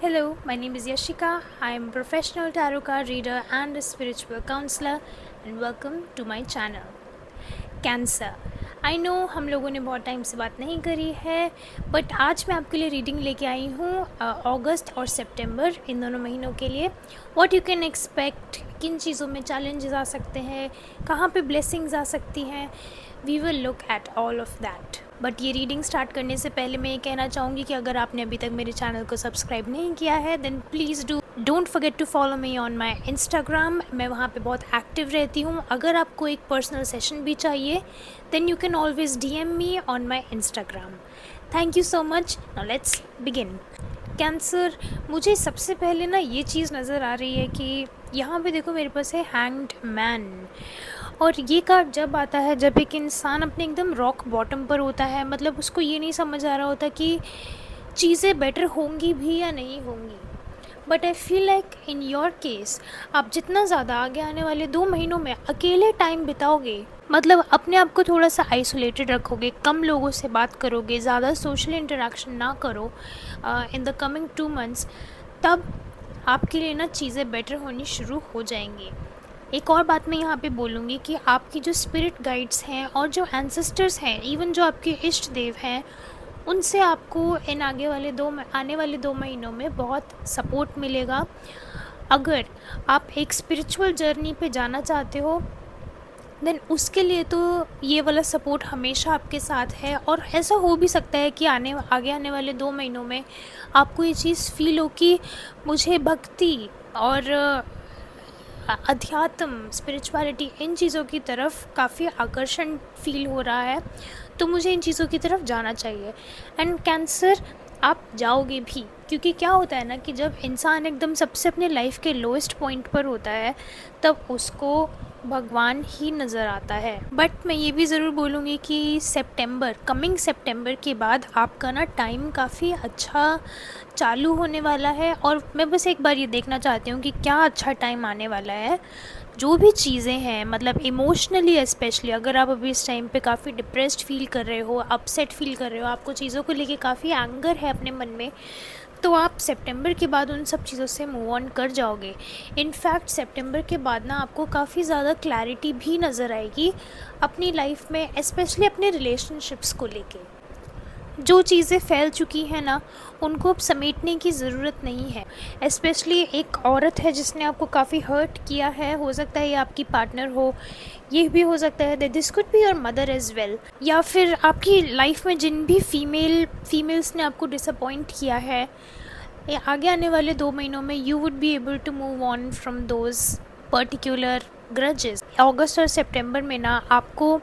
Hello, my name is Yashika. I am a professional tarot card reader and a spiritual counselor, and welcome to my channel. Cancer. I know हम लोगों ने बहुत time से बात नहीं करी है, बट आज मैं आपके लिए रीडिंग लेके आई हूँ अगस्त और सितंबर इन दोनों महीनों के लिए। व्हाट यू कैन एक्सपेक्ट, किन चीज़ों में चैलेंजेस आ सकते हैं, कहाँ पे ब्लेसिंग्स आ सकती हैं, we will look at all of that. But ये रीडिंग स्टार्ट करने से पहले मैं ये कहना चाहूँगी कि अगर आपने अभी तक मेरे चैनल को सब्सक्राइब नहीं किया है then please don't forget to follow me on my Instagram. मैं वहाँ पे बहुत एक्टिव रहती हूँ। अगर आपको एक पर्सनल सेशन भी चाहिए then you can always DM me on my Instagram. Thank you so much. Now let's begin. Cancer, मुझे सबसे पहले ना ये चीज़ नज़र आ रही है कि यहाँ पे देखो मेरे पास है हैंग्ड मैन, और ये कार्ड जब आता है जब एक इंसान अपने एकदम रॉक बॉटम पर होता है, मतलब उसको ये नहीं समझ आ रहा होता कि चीज़ें बेटर होंगी भी या नहीं होंगी। But I feel like in your case आप जितना ज़्यादा आगे आने वाले 2 महीनों में अकेले टाइम बिताओगे, मतलब अपने आप को थोड़ा सा आइसोलेटेड रखोगे, कम लोगों से बात करोगे, ज़्यादा सोशल इंटरेक्शन ना करो इन द कमिंग 2 मंथ्स, तब आपके लिए ना चीज़ें बेटर होनी शुरू हो जाएंगी। एक और बात मैं यहाँ पे बोलूँगी कि आपकी जो स्पिरिट गाइड्स हैं और जो एंसेस्टर्स हैं, इवन जो आपके इष्ट देव हैं, उनसे आपको इन आने वाले 2 महीनों में बहुत सपोर्ट मिलेगा। अगर आप एक स्पिरिचुअल जर्नी पे जाना चाहते हो देन उसके लिए तो ये वाला सपोर्ट हमेशा आपके साथ है, और ऐसा हो भी सकता है कि आगे आने वाले 2 महीनों में आपको ये चीज़ फील हो कि मुझे भक्ति और अध्यात्म, स्पिरिचुअलिटी, इन चीज़ों की तरफ काफ़ी आकर्षण फील हो रहा है, तो मुझे इन चीज़ों की तरफ जाना चाहिए। एंड कैंसर, आप जाओगे भी, क्योंकि क्या होता है ना कि जब इंसान एकदम सबसे अपने लाइफ के लोएस्ट पॉइंट पर होता है तब उसको भगवान ही नज़र आता है। बट मैं ये भी ज़रूर बोलूँगी कि कमिंग सितंबर के बाद आपका ना टाइम काफ़ी अच्छा चालू होने वाला है, और मैं बस एक बार ये देखना चाहती हूँ कि क्या अच्छा टाइम आने वाला है। जो भी चीज़ें हैं, मतलब इमोशनली स्पेशली अगर आप अभी इस टाइम पे काफ़ी डिप्रेस्ड फील कर रहे हो, अपसेट फील कर रहे हो, आपको चीज़ों को लेके काफ़ी एंगर है अपने मन में, तो आप सितंबर के बाद उन सब चीज़ों से मूव ऑन कर जाओगे। इनफैक्ट सितंबर के बाद ना आपको काफ़ी ज़्यादा क्लैरिटी भी नज़र आएगी अपनी लाइफ में, स्पेशली अपने रिलेशनशिप्स को लेके। जो चीज़ें फैल चुकी हैं ना उनको अब समेटने की ज़रूरत नहीं है। स्पेशली एक औरत है जिसने आपको काफ़ी हर्ट किया है, हो सकता है ये आपकी पार्टनर हो, ये भी हो सकता है that this could be your mother as well, या फिर आपकी लाइफ में जिन भी फीमेल्स ने आपको डिसअपॉइंट किया है, आगे आने वाले 2 महीनों में you would be able to move on from those particular grudges. अगस्त और सितंबर में ना आपको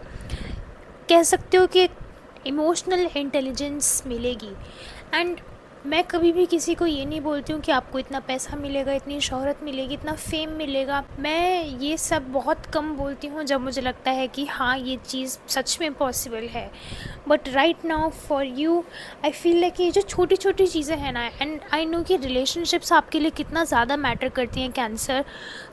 कह सकते हो कि इमोशनल इंटेलिजेंस मिलेगी। एंड मैं कभी भी किसी को ये नहीं बोलती हूँ कि आपको इतना पैसा मिलेगा, इतनी शोहरत मिलेगी, इतना फेम मिलेगा। मैं ये सब बहुत कम बोलती हूँ जब मुझे लगता है कि हाँ ये चीज़ सच में पॉसिबल है। But right now for you I feel like ये जो छोटी छोटी चीज़ें हैं ना, एंड आई नो कि रिलेशनशिप्स आपके लिए कितना ज़्यादा मैटर करती हैं कैंसर,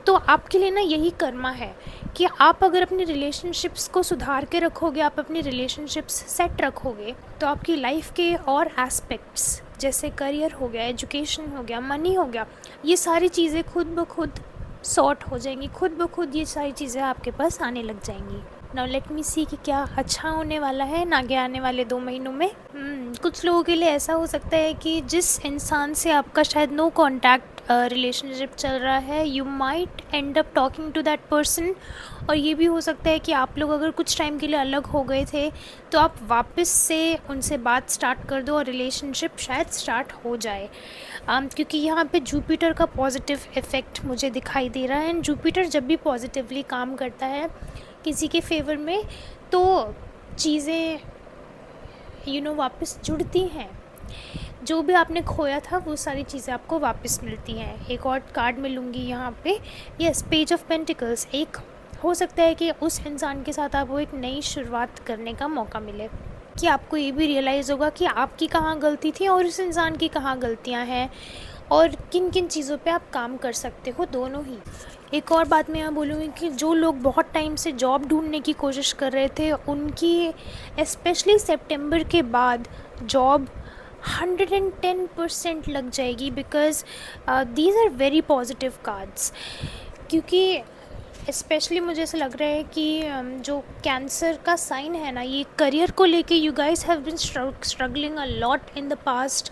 तो आपके लिए ना यही कर्मा है कि आप अगर अपने रिलेशनशिप्स को सुधार के रखोगे, आप अपनी रिलेशनशिप्स सेट रखोगे, तो आपकी लाइफ के और एस्पेक्ट्स जैसे करियर हो गया, एजुकेशन हो गया, मनी हो गया, ये सारी चीज़ें खुद ब खुद सॉर्ट हो जाएंगी, खुद ब खुद ये सारी चीज़ें आपके पास आने लग जाएंगी। नाउ लेट मी सी कि क्या अच्छा होने वाला है आगे आने वाले 2 महीनों में। कुछ लोगों के लिए ऐसा हो सकता है कि जिस इंसान से आपका शायद नो कॉन्टैक्ट रिलेशनशिप चल रहा है, you might end up talking to that person, और ये भी हो सकता है कि आप लोग अगर कुछ टाइम के लिए अलग हो गए थे तो आप वापस से उनसे बात स्टार्ट कर दो और रिलेशनशिप शायद स्टार्ट हो जाए। क्योंकि यहाँ पे जुपिटर का पॉजिटिव इफ़ेक्ट मुझे दिखाई दे रहा है, एंड जुपिटर जब भी पॉजिटिवली काम करता है किसी के फेवर में तो चीज़ें वापस जुड़ती हैं। जो भी आपने खोया था वो सारी चीज़ें आपको वापस मिलती हैं। एक और कार्ड मिलूँगी यहाँ पे, यस, पेज ऑफ पेंटिकल्स। एक हो सकता है कि उस इंसान के साथ आपको एक नई शुरुआत करने का मौका मिले, कि आपको ये भी रियलाइज़ होगा कि आपकी कहाँ गलती थी और उस इंसान की कहाँ गलतियाँ हैं, और किन किन चीज़ों पे आप काम कर सकते हो, दोनों ही। एक और बात मैं यहाँ बोलूँगी कि जो लोग बहुत टाइम से जॉब ढूंढने की कोशिश कर रहे थे उनकी स्पेशली सितंबर के बाद जॉब 110% लग जाएगी, because these are very positive cards. क्योंकि स्पेशली मुझे ऐसा लग रहा है कि जो कैंसर का साइन है ना, ये करियर को लेके you guys have been struggling a lot in the past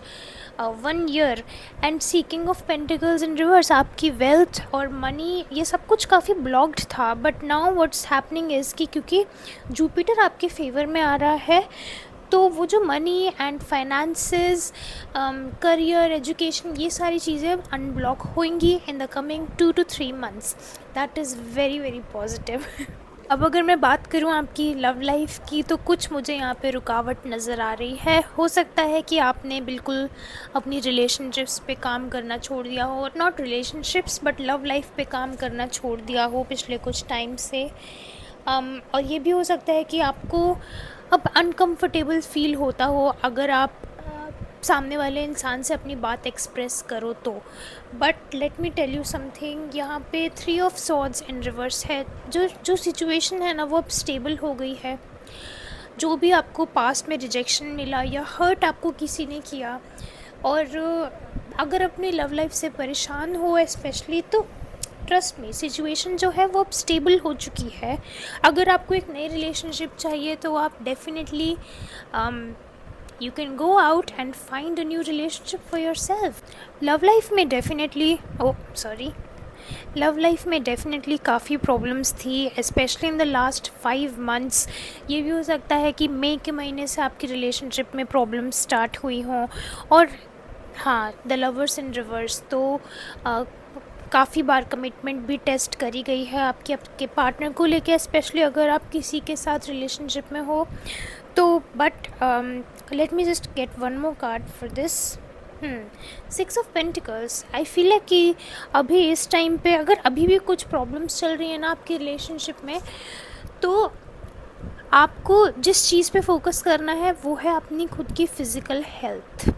1 year, and seeking of pentacles in reverse, आपकी वेल्थ और मनी ये सब कुछ काफ़ी ब्लॉक्ड था। But now what's happening is कि क्योंकि जुपिटर आपके फेवर में आ रहा है, तो वो जो money and finances, career, education, ये सारी चीज़ें अनब्लॉक होंगी in the coming 2 to 3 months। That is very very positive. अब अगर मैं बात करूं आपकी लव लाइफ की, तो कुछ मुझे यहाँ पे रुकावट नज़र आ रही है। हो सकता है कि आपने बिल्कुल अपनी रिलेशनशिप्स पे काम करना छोड़ दिया हो, not relationships but love life पे काम करना छोड़ दिया हो पिछले कुछ टाइम से। और ये भी हो सकता है कि आपको अब अनकंफर्टेबल फील होता हो अगर आप सामने वाले इंसान से अपनी बात एक्सप्रेस करो तो। But let me tell you something, यहाँ पे 3 of Swords इन रिवर्स है। जो सिचुएशन है ना, वो अब स्टेबल हो गई है। जो भी आपको पास्ट में रिजेक्शन मिला या हर्ट आपको किसी ने किया, और अगर अपनी लव लाइफ से परेशान हो स्पेशली, तो ट्रस्ट मी, सिचुएशन जो है वो अब स्टेबल हो चुकी है। अगर आपको एक नई रिलेशनशिप चाहिए तो आप definitely you can go out and find a new relationship for yourself. Love life में डेफिनेटली काफ़ी प्रॉब्लम्स थी, specially in the last 5 months। ये भी हो सकता है कि मई के महीने से आपकी रिलेशनशिप में प्रॉब्लम्स स्टार्ट हुई हों। और हाँ, द लवर्स इन रिवर्स, तो काफ़ी बार कमिटमेंट भी टेस्ट करी गई है आपके पार्टनर को लेके, स्पेशली अगर आप किसी के साथ रिलेशनशिप में हो तो। But let me just get one more card for this. 6 of Pentacles। I feel है कि अभी इस टाइम पे अगर अभी भी कुछ प्रॉब्लम्स चल रही है ना आपकी रिलेशनशिप में, तो आपको जिस चीज़ पे फोकस करना है वो है अपनी खुद की फ़िज़िकल हेल्थ।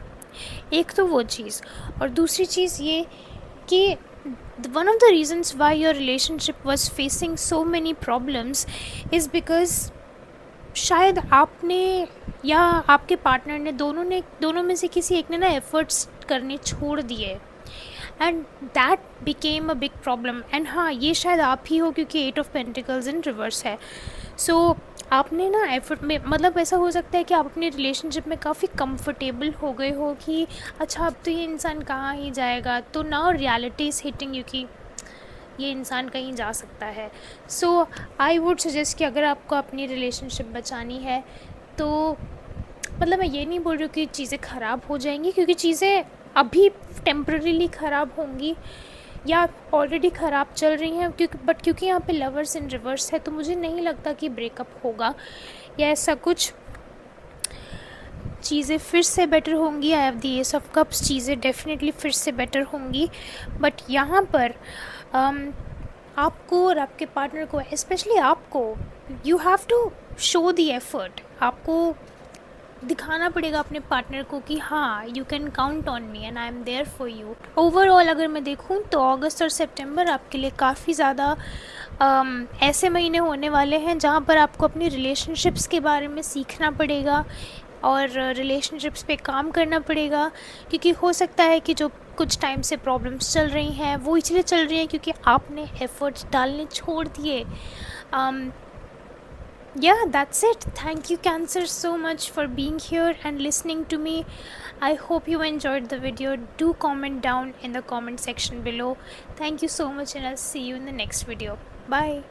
एक तो वो चीज़, और दूसरी चीज़ ये कि one of the reasons why your relationship was facing so many problems is because शायद आपने या आपके पार्टनर ने दोनों में से किसी एक ने ना एफर्ट्स करने छोड़ दिए, and that became a big problem. And हाँ, ये शायद आप ही हो, क्योंकि 8 of Pentacles इन रिवर्स है। सो आपने ना एफर्ट में, मतलब ऐसा हो सकता है कि आप अपनी रिलेशनशिप में काफ़ी कंफर्टेबल हो गए हो कि अच्छा अब तो ये इंसान कहाँ ही जाएगा, तो now reality is hitting you कि ये इंसान कहीं जा सकता है। सो आई वुड सजेस्ट कि अगर आपको अपनी रिलेशनशिप बचानी है तो, मतलब मैं ये नहीं बोल रही हूँ कि चीज़ें ख़राब हो जाएंगी, क्योंकि चीज़ें अभी टेम्परेरीली ख़राब होंगी या ऑलरेडी ख़राब चल रही हैं, क्योंकि यहाँ पे लवर्स इन रिवर्स है, तो मुझे नहीं लगता कि ब्रेकअप होगा या ऐसा कुछ। चीज़ें फिर से बेटर होंगी। I have the S of cups, चीज़ें डेफिनेटली फिर से बेटर होंगी। बट यहाँ पर आपको और आपके पार्टनर को, स्पेशली आपको, you have to show the effort. आपको दिखाना पड़ेगा अपने पार्टनर को कि हाँ, you can count on me and I am there for you. Overall अगर मैं देखूँ तो अगस्त और सितंबर आपके लिए काफ़ी ज़्यादा ऐसे महीने होने वाले हैं जहाँ पर आपको अपनी रिलेशनशिप्स के बारे में सीखना पड़ेगा और रिलेशनशिप्स पे काम करना पड़ेगा, क्योंकि हो सकता है कि जो कुछ टाइम से प्रॉब्लम्स चल रही हैं वो इसलिए चल रही हैं क्योंकि आपने एफर्ट्स डालने छोड़ दिए। Yeah, that's it. Thank you, Cancer, so much for being here and listening to me. I hope you enjoyed the video. Do comment down in the comment section below. Thank you so much, and I'll see you in the next video. Bye.